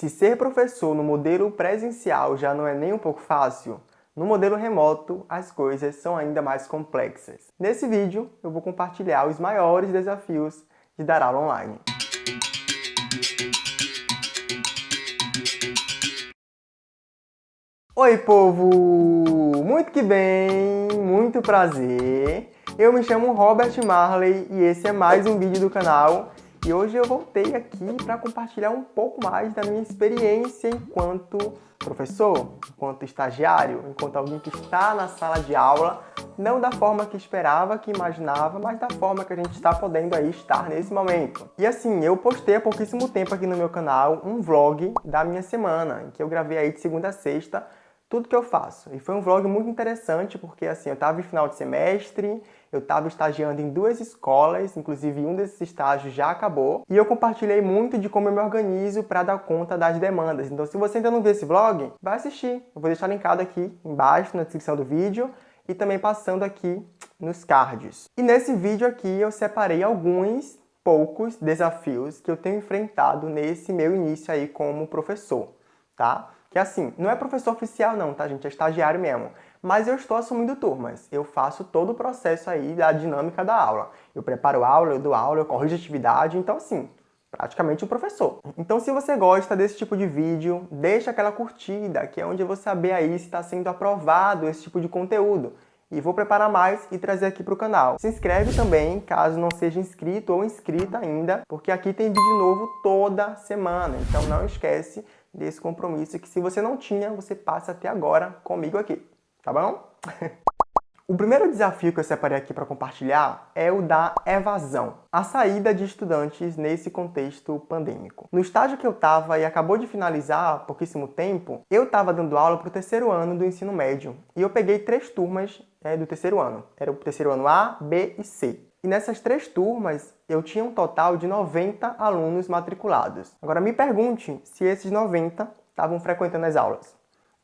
Se ser professor no modelo presencial já não é nem um pouco fácil, no modelo remoto as coisas são ainda mais complexas. Nesse vídeo eu vou compartilhar os maiores desafios de dar aula online. Oi, povo! Muito que bem, muito prazer. Eu me chamo Robert Marley e esse é mais um vídeo do canal. E hoje eu voltei aqui para compartilhar um pouco mais da minha experiência enquanto professor, enquanto estagiário, enquanto alguém que está na sala de aula, não da forma que esperava, que imaginava, mas da forma que a gente está podendo aí estar nesse momento. E assim, eu postei há pouquíssimo tempo aqui no meu canal um vlog da minha semana, em que eu gravei aí de segunda a sexta, tudo que eu faço. E foi um vlog muito interessante porque assim, eu estava em final de semestre, eu estava estagiando em 2 escolas, inclusive um desses estágios já acabou, e eu compartilhei muito de como eu me organizo para dar conta das demandas. Então se você ainda não viu esse vlog, vai assistir. Eu vou deixar linkado aqui embaixo na descrição do vídeo e também passando aqui nos cards. E nesse vídeo aqui eu separei poucos desafios que eu tenho enfrentado nesse meu início aí como professor, tá? Que assim, não é professor oficial não, tá gente? É estagiário mesmo. Mas eu estou assumindo turmas. Eu faço todo o processo aí da dinâmica da aula. Eu preparo aula, eu dou aula, eu corrijo atividade. Então assim, praticamente um professor. Então se você gosta desse tipo de vídeo, deixa aquela curtida, que é onde eu vou saber aí se está sendo aprovado esse tipo de conteúdo. E vou preparar mais e trazer aqui para o canal. Se inscreve também, caso não seja inscrito ou inscrita ainda, porque aqui tem vídeo novo toda semana. Então não esquece desse compromisso que se você não tinha, você passa até agora comigo aqui, tá bom? O primeiro desafio que eu separei aqui para compartilhar é o da evasão, a saída de estudantes nesse contexto pandêmico. No estágio que eu estava e acabou de finalizar há pouquíssimo tempo, eu estava dando aula para o terceiro ano do ensino médio e eu peguei 3 turmas do terceiro ano. Era o terceiro ano A, B e C. E nessas 3 turmas, eu tinha um total de 90 alunos matriculados. Agora me pergunte se esses 90 estavam frequentando as aulas.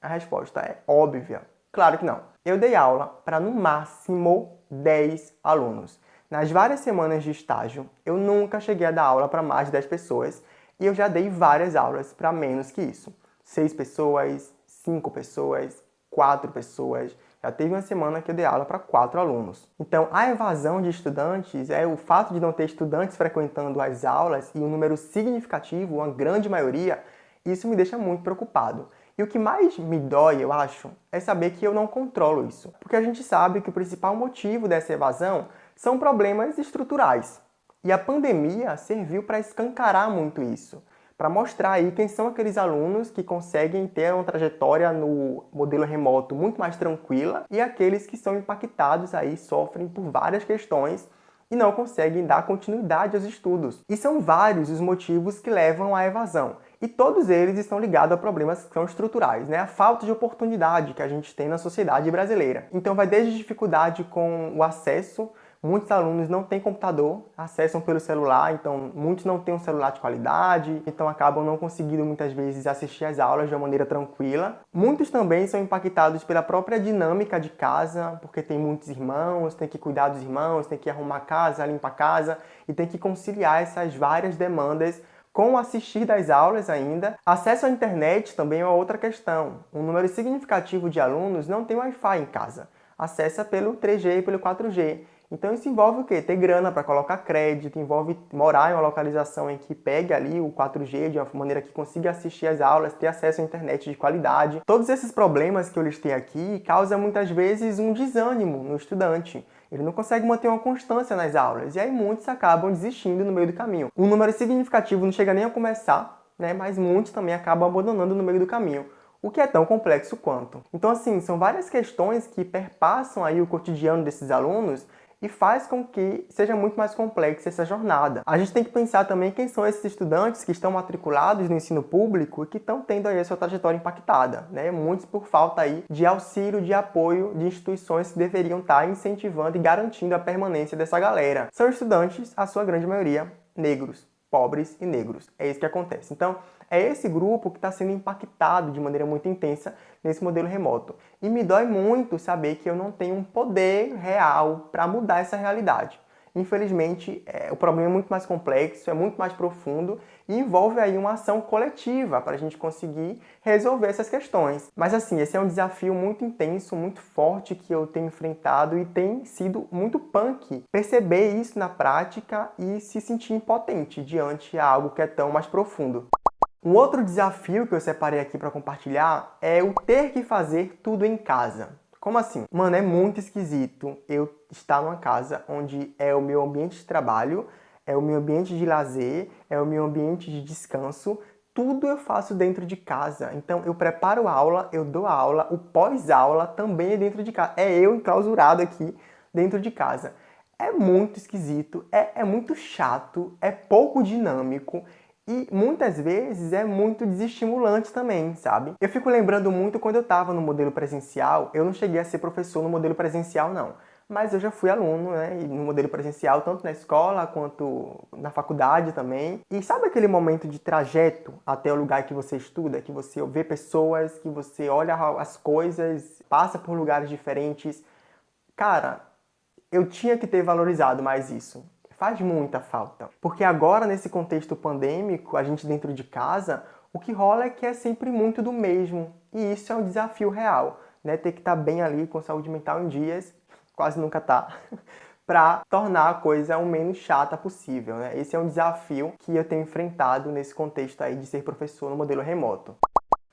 A resposta é óbvia. Claro que não. Eu dei aula para no máximo 10 alunos. Nas várias semanas de estágio, eu nunca cheguei a dar aula para mais de 10 pessoas e eu já dei várias aulas para menos que isso. 6 pessoas, 5 pessoas, 4 pessoas. Já teve uma semana que eu dei aula para 4 alunos. Então, a evasão de estudantes é o fato de não ter estudantes frequentando as aulas e um número significativo, uma grande maioria, isso me deixa muito preocupado. E o que mais me dói, eu acho, é saber que eu não controlo isso. Porque a gente sabe que o principal motivo dessa evasão são problemas estruturais. E a pandemia serviu para escancarar muito isso. Para mostrar aí quem são aqueles alunos que conseguem ter uma trajetória no modelo remoto muito mais tranquila e aqueles que são impactados aí, sofrem por várias questões e não conseguem dar continuidade aos estudos. E são vários os motivos que levam à evasão. E todos eles estão ligados a problemas que são estruturais, né? A falta de oportunidade que a gente tem na sociedade brasileira. Então vai desde dificuldade com o acesso. Muitos alunos não têm computador, acessam pelo celular, então muitos não têm um celular de qualidade, então acabam não conseguindo muitas vezes assistir às aulas de uma maneira tranquila. Muitos também são impactados pela própria dinâmica de casa, porque tem muitos irmãos, tem que cuidar dos irmãos, tem que arrumar a casa, limpar a casa e tem que conciliar essas várias demandas com o assistir das aulas ainda. Acesso à internet também é uma outra questão. Um número significativo de alunos não tem Wi-Fi em casa, acessa pelo 3G e pelo 4G. Então isso envolve o quê? Ter grana para colocar crédito, envolve morar em uma localização em que pegue ali o 4G de uma maneira que consiga assistir às aulas, ter acesso à internet de qualidade. Todos esses problemas que eu listei aqui causam muitas vezes um desânimo no estudante. Ele não consegue manter uma constância nas aulas e aí muitos acabam desistindo no meio do caminho. Um número significativo não chega nem a começar, né? Mas muitos também acabam abandonando no meio do caminho, o que é tão complexo quanto. Então assim, são várias questões que perpassam aí o cotidiano desses alunos e faz com que seja muito mais complexa essa jornada. A gente tem que pensar também quem são esses estudantes que estão matriculados no ensino público e que estão tendo aí a sua trajetória impactada, né? Muitos por falta aí de auxílio, de apoio de instituições que deveriam estar incentivando e garantindo a permanência dessa galera. São estudantes, a sua grande maioria, negros, pobres e negros. É isso que acontece. Então, é esse grupo que está sendo impactado de maneira muito intensa nesse modelo remoto. E me dói muito saber que eu não tenho um poder real para mudar essa realidade. Infelizmente, o problema é muito mais complexo, é muito mais profundo e envolve aí uma ação coletiva para a gente conseguir resolver essas questões. Mas assim, esse é um desafio muito intenso, muito forte que eu tenho enfrentado e tem sido muito punk perceber isso na prática e se sentir impotente diante de algo que é tão mais profundo. Um outro desafio que eu separei aqui para compartilhar é o ter que fazer tudo em casa. Como assim? Mano, é muito esquisito eu estar numa casa onde é o meu ambiente de trabalho, é o meu ambiente de lazer, é o meu ambiente de descanso, tudo eu faço dentro de casa. Então eu preparo aula, eu dou aula, o pós-aula também é dentro de casa. É eu enclausurado aqui dentro de casa. É muito esquisito, é muito chato, é pouco dinâmico. E muitas vezes é muito desestimulante também, sabe? Eu fico lembrando muito quando eu estava no modelo presencial, eu não cheguei a ser professor no modelo presencial não, mas eu já fui aluno, né, no modelo presencial, tanto na escola quanto na faculdade também. E sabe aquele momento de trajeto até o lugar que você estuda, que você vê pessoas, que você olha as coisas, passa por lugares diferentes? Cara, eu tinha que ter valorizado mais isso. Faz muita falta. Porque agora, nesse contexto pandêmico, a gente dentro de casa, o que rola é que é sempre muito do mesmo. E isso é um desafio real, né? Ter que estar bem ali com saúde mental em dias, quase nunca tá, para tornar a coisa o menos chata possível, né? Esse é um desafio que eu tenho enfrentado nesse contexto aí de ser professor no modelo remoto.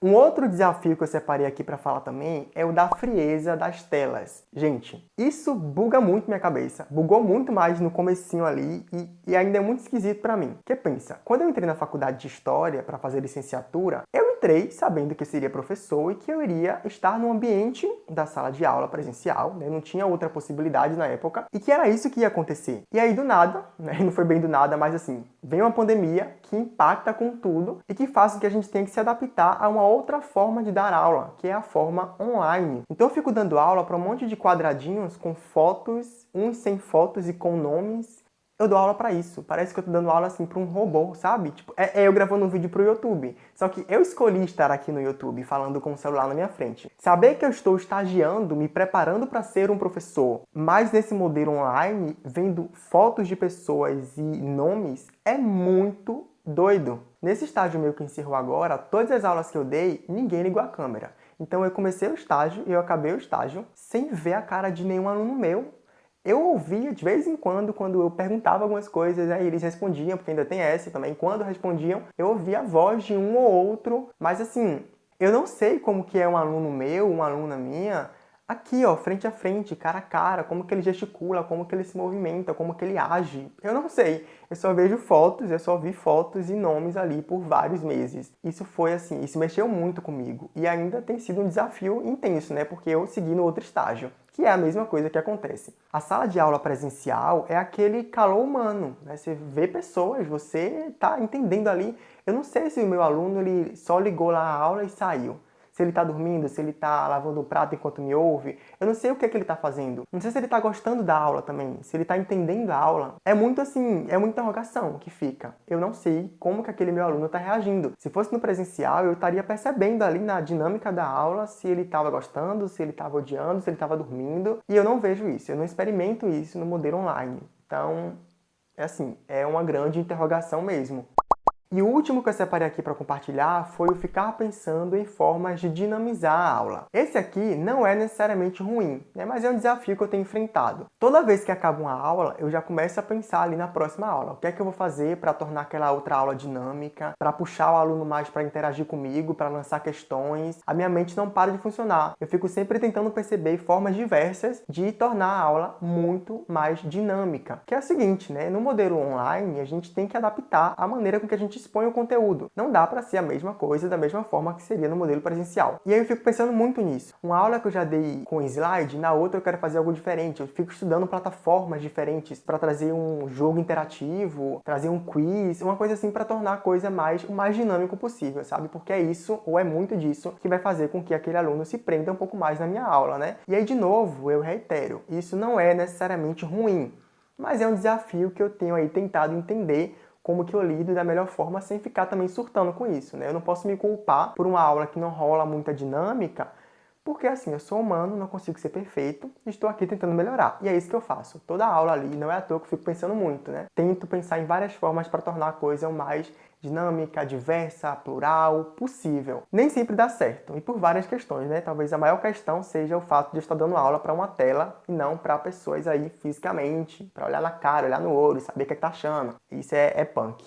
Um outro desafio que eu separei aqui para falar também é o da frieza das telas. Gente, isso buga muito minha cabeça. Bugou muito mais no comecinho ali e ainda é muito esquisito para mim. Porque pensa, quando eu entrei na faculdade de História para fazer licenciatura, eu entrei sabendo que eu seria professor e que eu iria estar no ambiente da sala de aula presencial, né? Não tinha outra possibilidade na época, e que era isso que ia acontecer. E aí do nada, né? Não foi bem do nada, mas assim, vem uma pandemia que impacta com tudo e que faz com que a gente tenha que se adaptar a uma outra forma de dar aula, que é a forma online. Então eu fico dando aula para um monte de quadradinhos com fotos, uns sem fotos e com nomes. Eu dou aula para isso. Parece que eu tô dando aula assim para um robô, sabe? Tipo, é eu gravando um vídeo pro YouTube. Só que eu escolhi estar aqui no YouTube falando com o celular na minha frente. Saber que eu estou estagiando, me preparando para ser um professor, mas nesse modelo online, vendo fotos de pessoas e nomes, é muito doido. Nesse estágio meu que encerrou agora, todas as aulas que eu dei, ninguém ligou a câmera. Então eu comecei o estágio e eu acabei o estágio sem ver a cara de nenhum aluno meu. Eu ouvia de vez em quando eu perguntava algumas coisas, aí eles respondiam, porque ainda tem essa também. Quando respondiam, eu ouvia a voz de um ou outro, mas assim, eu não sei como que é um aluno meu, uma aluna minha, aqui ó, frente a frente, cara a cara, como que ele gesticula, como que ele se movimenta, como que ele age. Eu não sei. Eu só vejo fotos, eu só vi fotos e nomes ali por vários meses. Isso foi assim, isso mexeu muito comigo. E ainda tem sido um desafio intenso, né? Porque eu segui no outro estágio, que é a mesma coisa que acontece. A sala de aula presencial é aquele calor humano, né? Você vê pessoas, você tá entendendo ali. Eu não sei se o meu aluno ele só ligou lá a aula e saiu. Se ele tá dormindo, se ele tá lavando o prato enquanto me ouve. Eu não sei o que é que ele tá fazendo. Não sei se ele tá gostando da aula também, se ele tá entendendo a aula. É muito assim, é muita interrogação que fica. Eu não sei como que aquele meu aluno tá reagindo. Se fosse no presencial, eu estaria percebendo ali na dinâmica da aula se ele tava gostando, se ele tava odiando, se ele tava dormindo. E eu não vejo isso, eu não experimento isso no modelo online. Então, é assim, é uma grande interrogação mesmo. E o último que eu separei aqui para compartilhar foi o ficar pensando em formas de dinamizar a aula. Esse aqui não é necessariamente ruim, né? Mas é um desafio que eu tenho enfrentado. Toda vez que acaba uma aula, eu já começo a pensar ali na próxima aula. O que é que eu vou fazer para tornar aquela outra aula dinâmica, para puxar o aluno mais para interagir comigo, para lançar questões. A minha mente não para de funcionar. Eu fico sempre tentando perceber formas diversas de tornar a aula muito mais dinâmica. Que é o seguinte, né? No modelo online, a gente tem que adaptar a maneira com que a gente expõe o conteúdo. Não dá para ser a mesma coisa da mesma forma que seria no modelo presencial. E aí eu fico pensando muito nisso. Uma aula que eu já dei com slide, na outra eu quero fazer algo diferente. Eu fico estudando plataformas diferentes para trazer um jogo interativo, trazer um quiz, uma coisa assim para tornar a coisa o mais dinâmico possível, sabe? Porque é isso, ou é muito disso, que vai fazer com que aquele aluno se prenda um pouco mais na minha aula, né? E aí, de novo, eu reitero, isso não é necessariamente ruim, mas é um desafio que eu tenho aí tentado entender como que eu lido da melhor forma sem ficar também surtando com isso, né? Eu não posso me culpar por uma aula que não rola muita dinâmica, Porque assim, eu sou humano, não consigo ser perfeito, estou aqui tentando melhorar. E é isso que eu faço. Toda aula ali, não é à toa que eu fico pensando muito, né? Tento pensar em várias formas para tornar a coisa o mais dinâmica, diversa, plural, possível. Nem sempre dá certo, e por várias questões, né? Talvez a maior questão seja o fato de eu estar dando aula para uma tela e não para pessoas aí fisicamente, para olhar na cara, olhar no olho, saber o que tá achando. Isso é punk.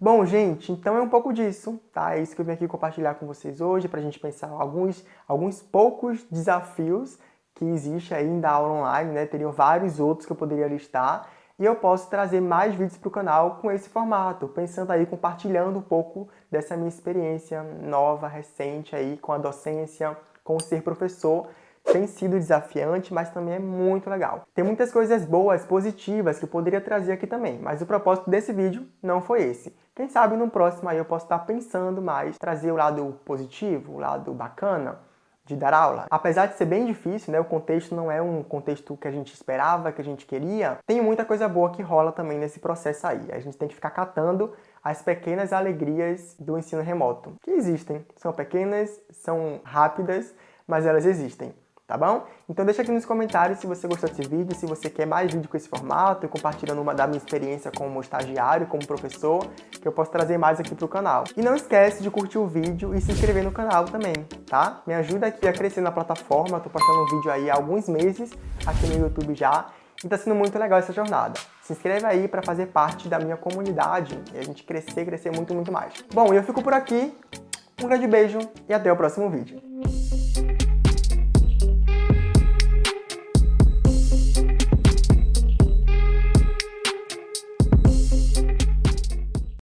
Bom, gente, então é um pouco disso, tá? É isso que eu vim aqui compartilhar com vocês hoje, pra gente pensar alguns poucos desafios que existe aí da aula online, né? Teriam vários outros que eu poderia listar, e eu posso trazer mais vídeos para o canal com esse formato, pensando aí, compartilhando um pouco dessa minha experiência nova, recente aí com a docência, com o ser professor. Tem sido desafiante, mas também é muito legal. Tem muitas coisas boas, positivas, que eu poderia trazer aqui também, mas o propósito desse vídeo não foi esse. Quem sabe no próximo aí eu posso estar pensando mais, trazer o lado positivo, o lado bacana de dar aula. Apesar de ser bem difícil, né, o contexto não é um contexto que a gente esperava, que a gente queria, tem muita coisa boa que rola também nesse processo aí. A gente tem que ficar catando as pequenas alegrias do ensino remoto, que existem. São pequenas, são rápidas, mas elas existem. Tá bom? Então deixa aqui nos comentários se você gostou desse vídeo, se você quer mais vídeo com esse formato, e compartilhando uma da minha experiência como estagiário, como professor, que eu posso trazer mais aqui pro canal. E não esquece de curtir o vídeo e se inscrever no canal também, tá? Me ajuda aqui a crescer na plataforma, eu tô postando um vídeo aí há alguns meses aqui no YouTube já, e tá sendo muito legal essa jornada. Se inscreve aí para fazer parte da minha comunidade e a gente crescer muito, muito mais. Bom, eu fico por aqui, um grande beijo e até o próximo vídeo.